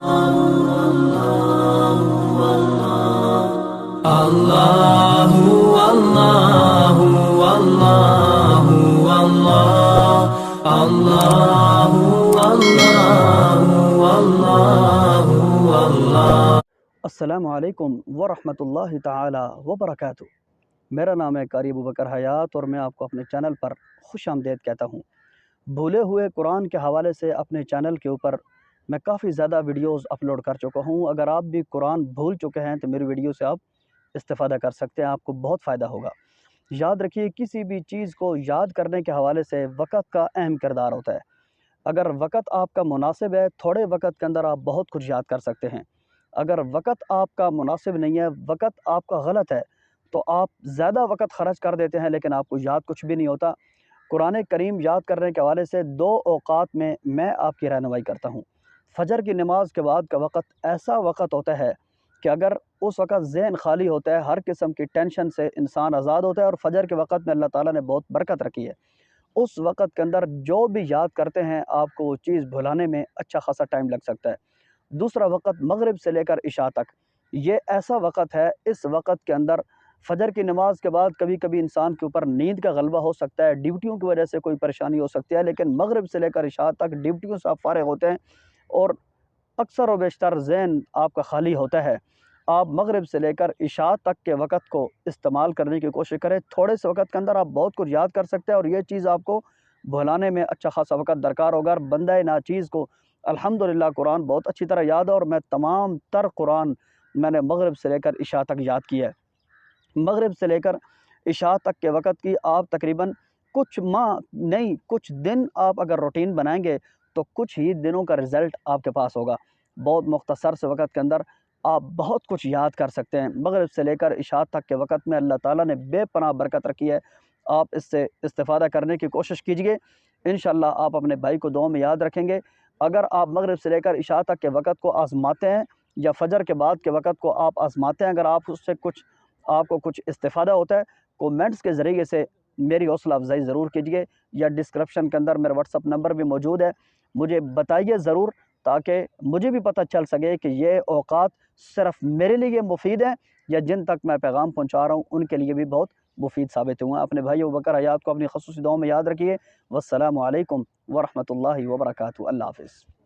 Allahu Allahu Allahu Allah Allahu Allahu Allahu Allah. السلام علیکم ورحمۃ اللہ تعالی وبرکاتہ۔ میرا نام ہے قاری ابو بکر حیات اور میں آپ کو اپنے چینل پر خوش آمدید کہتا ہوں۔ بھولے ہوئے قرآن کے حوالے سے اپنے چینل کے اوپر میں کافی زیادہ ویڈیوز اپلوڈ کر چکا ہوں۔ اگر آپ بھی قرآن بھول چکے ہیں تو میری ویڈیو سے آپ استفادہ کر سکتے ہیں، آپ کو بہت فائدہ ہوگا۔ یاد رکھیے، کسی بھی چیز کو یاد کرنے کے حوالے سے وقت کا اہم کردار ہوتا ہے۔ اگر وقت آپ کا مناسب ہے، تھوڑے وقت کے اندر آپ بہت کچھ یاد کر سکتے ہیں۔ اگر وقت آپ کا مناسب نہیں ہے، وقت آپ کا غلط ہے، تو آپ زیادہ وقت خرچ کر دیتے ہیں لیکن آپ کو یاد کچھ بھی نہیں ہوتا۔ قرآن کریم یاد کرنے کے حوالے سے 2 اوقات میں آپ کی رہنمائی کرتا ہوں۔ فجر کی نماز کے بعد کا وقت ایسا وقت ہوتا ہے کہ اگر اس وقت ذہن خالی ہوتا ہے، ہر قسم کی ٹینشن سے انسان آزاد ہوتا ہے، اور فجر کے وقت میں اللہ تعالیٰ نے بہت برکت رکھی ہے۔ اس وقت کے اندر جو بھی یاد کرتے ہیں آپ کو وہ چیز بھلانے میں اچھا خاصا ٹائم لگ سکتا ہے۔ دوسرا وقت مغرب سے لے کر عشاء تک، یہ ایسا وقت ہے، اس وقت کے اندر فجر کی نماز کے بعد کبھی کبھی انسان کے اوپر نیند کا غلبہ ہو سکتا ہے، ڈیوٹیوں کی وجہ سے کوئی پریشانی ہو سکتی ہے، لیکن مغرب سے لے کر عشاء تک ڈیوٹیوں سے آپ فارغ ہوتے ہیں اور اکثر و بیشتر ذہن آپ کا خالی ہوتا ہے۔ آپ مغرب سے لے کر عشاء تک کے وقت کو استعمال کرنے کی کوشش کریں۔ تھوڑے سے وقت کے اندر آپ بہت کچھ یاد کر سکتے ہیں اور یہ چیز آپ کو بھلانے میں اچھا خاصا وقت درکار ہوگا۔ اور بندہ ناچیز کو الحمدللہ قرآن بہت اچھی طرح یاد ہے، اور میں تمام تر قرآن میں نے مغرب سے لے کر عشاء تک یاد کیا ہے۔ مغرب سے لے کر عشاء تک کے وقت کی آپ تقریباً کچھ ماہ نہیں، کچھ دن آپ اگر روٹین بنائیں گے تو کچھ ہی دنوں کا رزلٹ آپ کے پاس ہوگا۔ بہت مختصر سے وقت کے اندر آپ بہت کچھ یاد کر سکتے ہیں۔ مغرب سے لے کر عشاء تک کے وقت میں اللہ تعالیٰ نے بے پناہ برکت رکھی ہے، آپ اس سے استفادہ کرنے کی کوشش کیجیے۔ انشاءاللہ آپ اپنے بھائی کو دعاؤں میں یاد رکھیں گے۔ اگر آپ مغرب سے لے کر عشاء تک کے وقت کو آزماتے ہیں یا فجر کے بعد کے وقت کو آپ آزماتے ہیں، اگر آپ اس سے آپ کو کچھ استفادہ ہوتا ہے، کومنٹس کے ذریعے سے میری حوصلہ افزائی ضرور کیجیے، یا ڈسکرپشن کے اندر میرا واٹس اپ نمبر بھی موجود ہے، مجھے بتائیے ضرور، تاکہ مجھے بھی پتہ چل سکے کہ یہ اوقات صرف میرے لیے مفید ہیں یا جن تک میں پیغام پہنچا رہا ہوں ان کے لیے بھی بہت مفید ثابت ہوئے ہیں۔ اپنے بھائی ابو بکر حیات کو اپنی خصوصی دعاؤں میں یاد رکھیے۔ والسلام علیکم ورحمۃ اللہ وبرکاتہ۔ اللہ حافظ۔